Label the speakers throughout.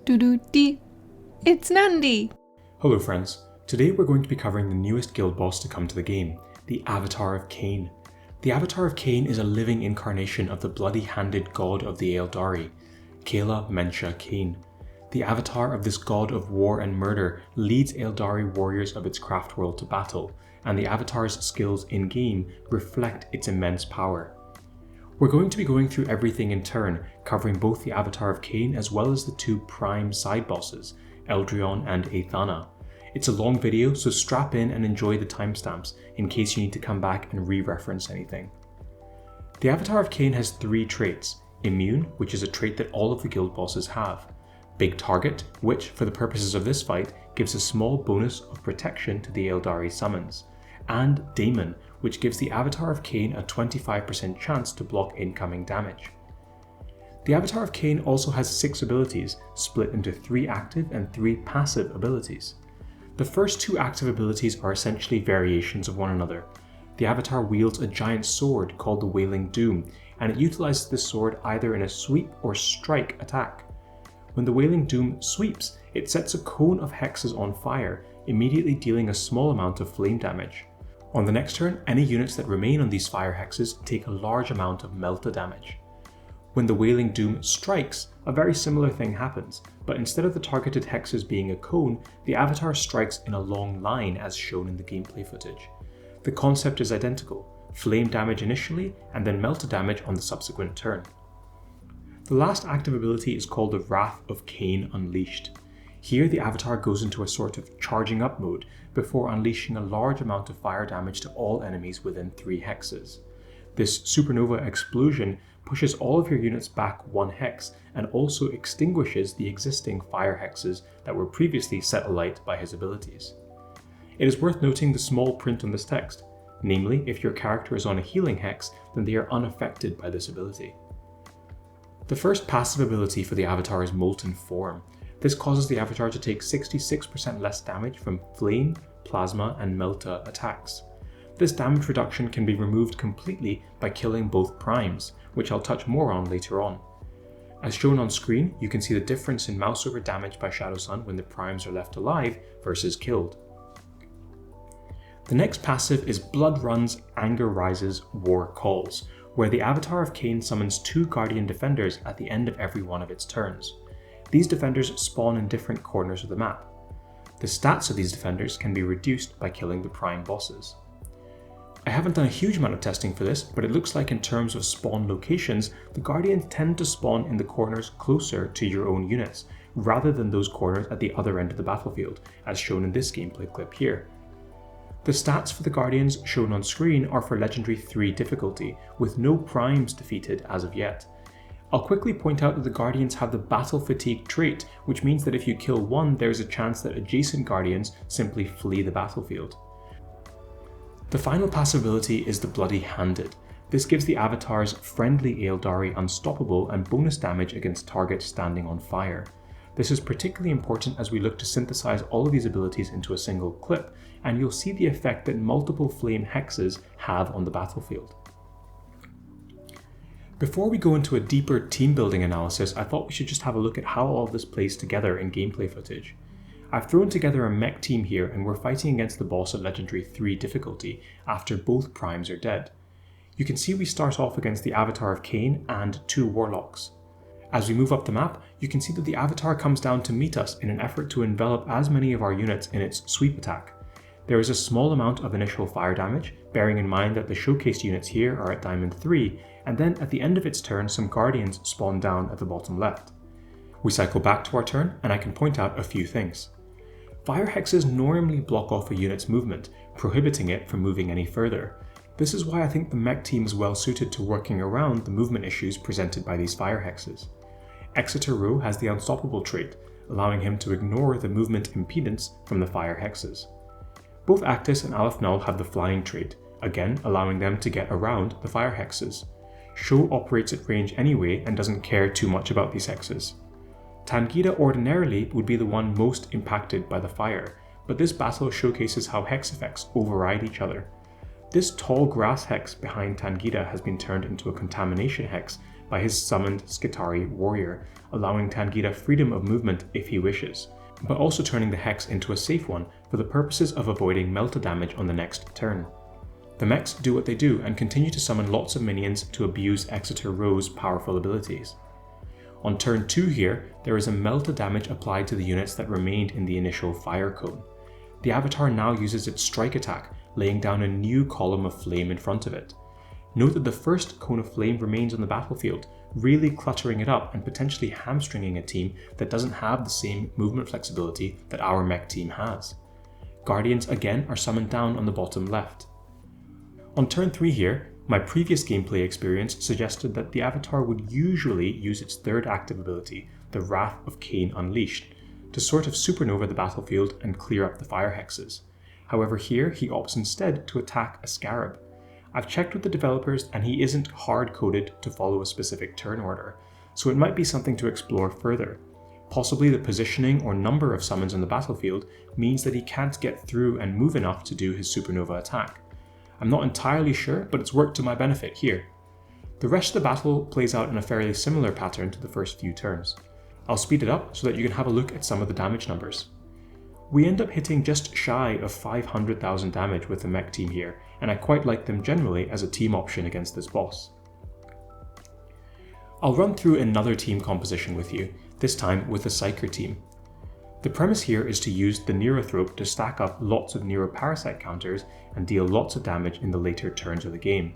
Speaker 1: Doo-doo-dee. It's Nandi!
Speaker 2: Hello friends, today we're going to be covering the newest guild boss to come to the game, the Avatar of Khaine. The Avatar of Khaine is a living incarnation of the bloody-handed god of the Eldari, Kayla Mensha Khaine. The avatar of this god of war and murder leads Eldari warriors of its craft world to battle, and the avatar's skills in-game reflect its immense power. We're going to be going through everything in turn, covering both the Avatar of Khaine as well as the two prime side bosses, Eldryon and Aethana. It's a long video, so strap in and enjoy the timestamps in case you need to come back and re-reference anything. The Avatar of Khaine has three traits: Immune, which is a trait that all of the guild bosses have; Big Target, which, for the purposes of this fight, gives a small bonus of protection to the Eldari summons; and Daemon, which gives the Avatar of Khaine a 25% chance to block incoming damage. The Avatar of Khaine also has 6 abilities, split into 3 active and 3 passive abilities. The first 2 active abilities are essentially variations of one another. The Avatar wields a giant sword called the Wailing Doom, and it utilizes this sword either in a sweep or strike attack. When the Wailing Doom sweeps, it sets a cone of hexes on fire, immediately dealing a small amount of flame damage. On the next turn, any units that remain on these fire hexes take a large amount of melta damage. When the Wailing Doom strikes, a very similar thing happens, but instead of the targeted hexes being a cone, the Avatar strikes in a long line as shown in the gameplay footage. The concept is identical: flame damage initially, and then melta damage on the subsequent turn. The last active ability is called the Wrath of Khaine Unleashed. Here the Avatar goes into a sort of charging up mode before unleashing a large amount of fire damage to all enemies within 3 hexes. This supernova explosion pushes all of your units back 1 hex and also extinguishes the existing fire hexes that were previously set alight by his abilities. It is worth noting the small print on this text, namely if your character is on a healing hex, then they are unaffected by this ability. The first passive ability for the Avatar is Molten Form. This causes the Avatar to take 66% less damage from flame, plasma, and melta attacks. This damage reduction can be removed completely by killing both primes, which I'll touch more on later on. As shown on screen, you can see the difference in mouse over damage by Shadowsun when the primes are left alive versus killed. The next passive is Blood Run's Anger Rises War Calls, where the Avatar of Khaine summons 2 Guardian Defenders at the end of every one of its turns. These defenders spawn in different corners of the map. The stats of these defenders can be reduced by killing the prime bosses. I haven't done a huge amount of testing for this, but it looks like in terms of spawn locations, the Guardians tend to spawn in the corners closer to your own units, rather than those corners at the other end of the battlefield, as shown in this gameplay clip here. The stats for the Guardians shown on screen are for Legendary 3 difficulty, with no primes defeated as of yet. I'll quickly point out that the Guardians have the Battle Fatigue trait, which means that if you kill one, there is a chance that adjacent Guardians simply flee the battlefield. The final passive ability is the Bloody Handed. This gives the Avatar's friendly Eldari unstoppable and bonus damage against targets standing on fire. This is particularly important as we look to synthesize all of these abilities into a single clip, and you'll see the effect that multiple flame hexes have on the battlefield. Before we go into a deeper team building analysis, I thought we should just have a look at how all of this plays together in gameplay footage. I've thrown together a mech team here and we're fighting against the boss at Legendary 3 difficulty after both primes are dead. You can see we start off against the Avatar of Khaine and 2 warlocks. As we move up the map, you can see that the Avatar comes down to meet us in an effort to envelop as many of our units in its sweep attack. There is a small amount of initial fire damage, bearing in mind that the showcased units here are at Diamond 3, and then at the end of its turn some Guardians spawn down at the bottom left. We cycle back to our turn, and I can point out a few things. Fire hexes normally block off a unit's movement, prohibiting it from moving any further. This is why I think the mech team is well suited to working around the movement issues presented by these fire hexes. Exeter Rowe has the Unstoppable trait, allowing him to ignore the movement impedance from the fire hexes. Both Actis and Aleph Null have the Flying trait, again allowing them to get around the fire hexes. Sho operates at range anyway and doesn't care too much about these hexes. Tangita ordinarily would be the one most impacted by the fire, but this battle showcases how hex effects override each other. This tall grass hex behind Tangita has been turned into a contamination hex by his summoned Skitarii warrior, allowing Tangita freedom of movement if he wishes, but also turning the hex into a safe one for the purposes of avoiding melta damage on the next turn. The mechs do what they do and continue to summon lots of minions to abuse Exeter Row's powerful abilities. On turn 2 here, there is a melta damage applied to the units that remained in the initial fire cone. The Avatar now uses its strike attack, laying down a new column of flame in front of it. Note that the first cone of flame remains on the battlefield, really cluttering it up and potentially hamstringing a team that doesn't have the same movement flexibility that our mech team has. Guardians again are summoned down on the bottom left. On turn 3 here, my previous gameplay experience suggested that the Avatar would usually use its third active ability, the Wrath of Khaine Unleashed, to sort of supernova the battlefield and clear up the fire hexes. However, here he opts instead to attack a Scarab. I've checked with the developers and he isn't hard-coded to follow a specific turn order, so it might be something to explore further. Possibly the positioning or number of summons on the battlefield means that he can't get through and move enough to do his supernova attack. I'm not entirely sure, but it's worked to my benefit here. The rest of the battle plays out in a fairly similar pattern to the first few turns. I'll speed it up so that you can have a look at some of the damage numbers. We end up hitting just shy of 500,000 damage with the mech team here, and I quite like them generally as a team option against this boss. I'll run through another team composition with you, this time with the Psyker team. The premise here is to use the Neurothrope to stack up lots of Neuroparasite counters and deal lots of damage in the later turns of the game.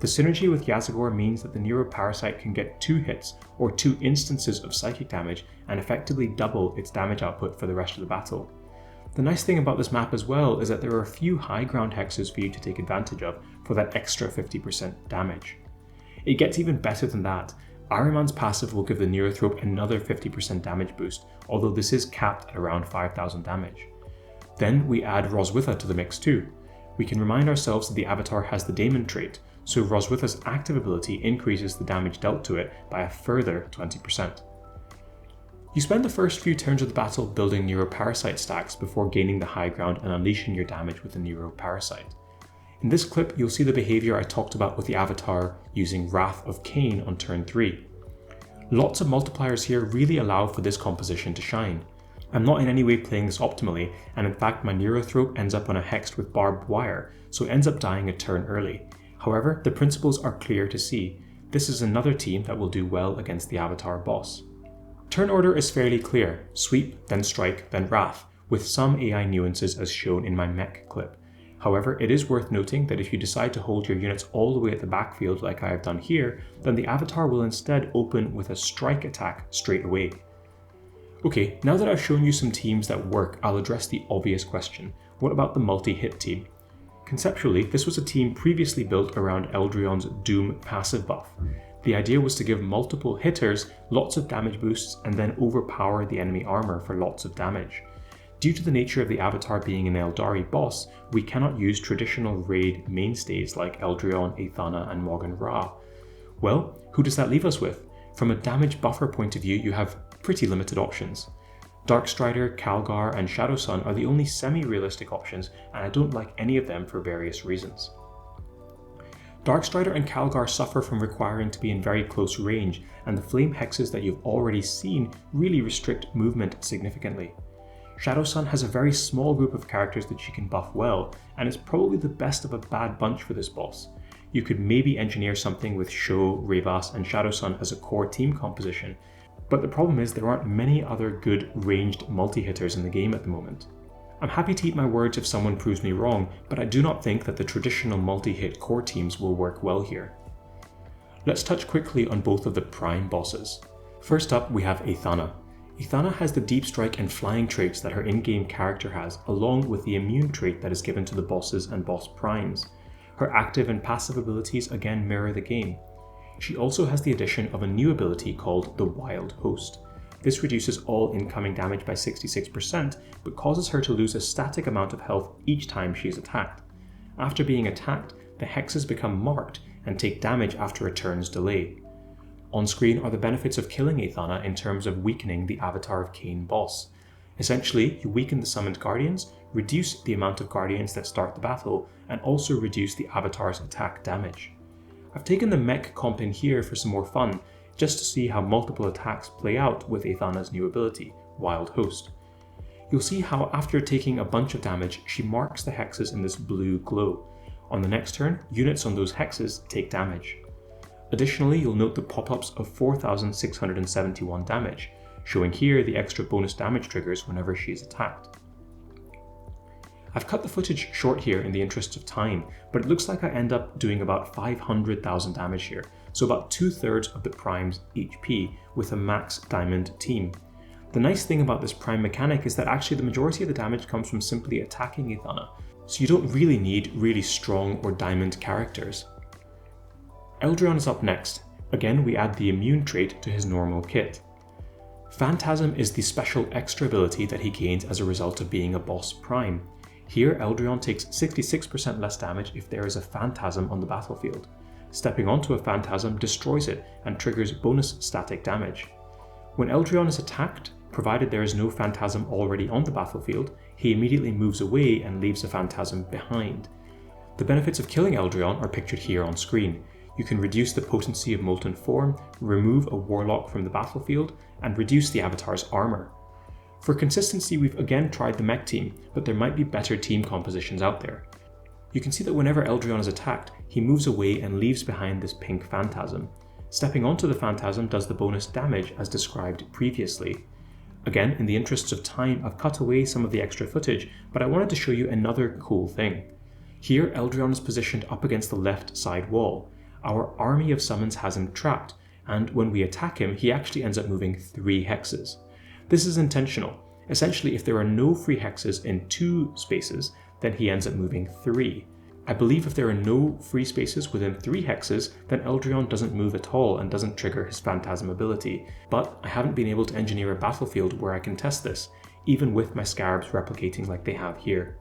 Speaker 2: The synergy with Yazagor means that the Neuroparasite can get 2 hits or 2 instances of psychic damage and effectively double its damage output for the rest of the battle. The nice thing about this map as well is that there are a few high ground hexes for you to take advantage of for that extra 50% damage. It gets even better than that. Ahriman's passive will give the Neurothrope another 50% damage boost, although this is capped at around 5,000 damage. Then we add Roswitha to the mix too. We can remind ourselves that the Avatar has the Daemon trait, so Roswitha's active ability increases the damage dealt to it by a further 20%. You spend the first few turns of the battle building Neuroparasite stacks before gaining the high ground and unleashing your damage with the Neuroparasite. In this clip, you'll see the behaviour I talked about with the Avatar using Wrath of Khaine on turn 3. Lots of multipliers here really allow for this composition to shine. I'm not in any way playing this optimally, and in fact my Neurothrope ends up on a hex with barbed wire, so it ends up dying a turn early. However, the principles are clear to see. This is another team that will do well against the Avatar boss. Turn order is fairly clear: sweep, then strike, then wrath, with some AI nuances as shown in my mech clip. However, it is worth noting that if you decide to hold your units all the way at the backfield like I have done here, then the Avatar will instead open with a strike attack straight away. Okay, now that I've shown you some teams that work, I'll address the obvious question: what about the multi-hit team? Conceptually, this was a team previously built around Eldryon's Doom passive buff. The idea was to give multiple hitters lots of damage boosts and then overpower the enemy armor for lots of damage. Due to the nature of the Avatar being an Eldari boss, we cannot use traditional raid mainstays like Eldryon, Aethana and Morgan Ra. Well, who does that leave us with? From a damage buffer point of view, you have pretty limited options. Darkstrider, Calgar and Shadowsun are the only semi-realistic options, and I don't like any of them for various reasons. Darkstrider and Calgar suffer from requiring to be in very close range, and the flame hexes that you've already seen really restrict movement significantly. Shadowsun has a very small group of characters that she can buff well, and is probably the best of a bad bunch for this boss. You could maybe engineer something with Sho, Revas and Shadowsun as a core team composition, but the problem is there aren't many other good ranged multi-hitters in the game at the moment. I'm happy to eat my words if someone proves me wrong, but I do not think that the traditional multi-hit core teams will work well here. Let's touch quickly on both of the prime bosses. First up we have Aethana. Aethana has the deep strike and flying traits that her in-game character has, along with the immune trait that is given to the bosses and boss primes. Her active and passive abilities again mirror the game. She also has the addition of a new ability called the Wild Host. This reduces all incoming damage by 66%, but causes her to lose a static amount of health each time she is attacked. After being attacked, the hexes become marked and take damage after a turn's delay. On screen are the benefits of killing Aethana in terms of weakening the Avatar of Khaine boss. Essentially, you weaken the summoned guardians, reduce the amount of guardians that start the battle, and also reduce the Avatar's attack damage. I've taken the mech comp in here for some more fun, just to see how multiple attacks play out with Aethana's new ability, Wild Host. You'll see how after taking a bunch of damage, she marks the hexes in this blue glow. On the next turn, units on those hexes take damage. Additionally, you'll note the pop-ups of 4,671 damage, showing here the extra bonus damage triggers whenever she is attacked. I've cut the footage short here in the interest of time, but it looks like I end up doing about 500,000 damage here, so about 2/3 of the Prime's HP with a max diamond team. The nice thing about this Prime mechanic is that actually the majority of the damage comes from simply attacking Aethana, so you don't really need really strong or diamond characters. Eldryon is up next. Again, we add the immune trait to his normal kit. Phantasm is the special extra ability that he gains as a result of being a boss Prime. Here, Eldryon takes 66% less damage if there is a phantasm on the battlefield. Stepping onto a phantasm destroys it and triggers bonus static damage. When Eldryon is attacked, provided there is no phantasm already on the battlefield, he immediately moves away and leaves a phantasm behind. The benefits of killing Eldryon are pictured here on screen. You can reduce the potency of Molten Form, remove a warlock from the battlefield, and reduce the avatar's armor. For consistency, we've again tried the Mech team, but there might be better team compositions out there. You can see that whenever Eldryon is attacked, he moves away and leaves behind this pink phantasm. Stepping onto the phantasm does the bonus damage as described previously. Again, in the interests of time, I've cut away some of the extra footage, but I wanted to show you another cool thing. Here, Eldryon is positioned up against the left side wall. Our army of summons has him trapped, and when we attack him, he actually ends up moving 3 hexes. This is intentional. Essentially, if there are no free hexes in 2 spaces, then he ends up moving 3. I believe if there are no free spaces within 3 hexes, then Eldryon doesn't move at all and doesn't trigger his Phantasm ability, but I haven't been able to engineer a battlefield where I can test this, even with my scarabs replicating like they have here.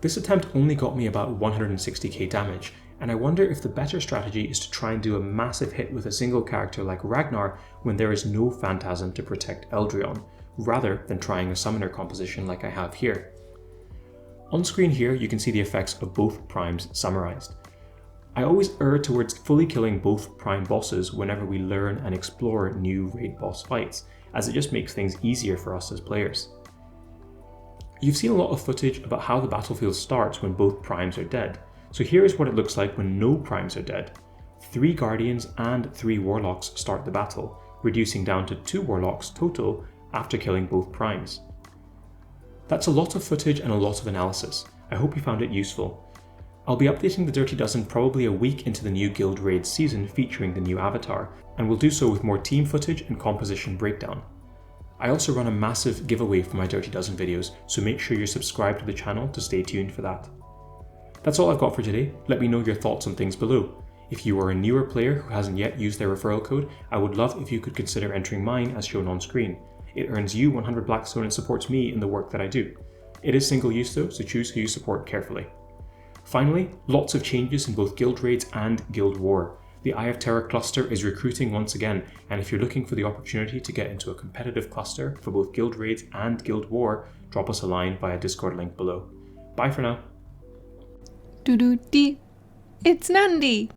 Speaker 2: This attempt only got me about 160k damage, and I wonder if the better strategy is to try and do a massive hit with a single character like Ragnar when there is no Phantasm to protect Eldryon, rather than trying a summoner composition like I have here. On screen here you can see the effects of both primes summarized. I always err towards fully killing both prime bosses whenever we learn and explore new raid boss fights, as it just makes things easier for us as players. You've seen a lot of footage about how the battlefield starts when both primes are dead, so here is what it looks like when no primes are dead. 3 guardians and 3 warlocks start the battle, reducing down to 2 warlocks total after killing both primes. That's a lot of footage and a lot of analysis. I hope you found it useful. I'll be updating the Dirty Dozen probably a week into the new Guild Raid season featuring the new avatar, and we'll do so with more team footage and composition breakdown. I also run a massive giveaway for my Dirty Dozen videos, so make sure you're subscribed to the channel to stay tuned for that. That's all I've got for today. Let me know your thoughts on things below. If you are a newer player who hasn't yet used their referral code, I would love if you could consider entering mine as shown on screen. It earns you 100 Blackstone and supports me in the work that I do. It is single use though, so choose who you support carefully. Finally, lots of changes in both Guild Raids and Guild War. The Eye of Terror cluster is recruiting once again, and if you're looking for the opportunity to get into a competitive cluster for both Guild Raids and Guild War, drop us a line via Discord link below. Bye for now.
Speaker 1: Doo-doo-dee. It's Nandi!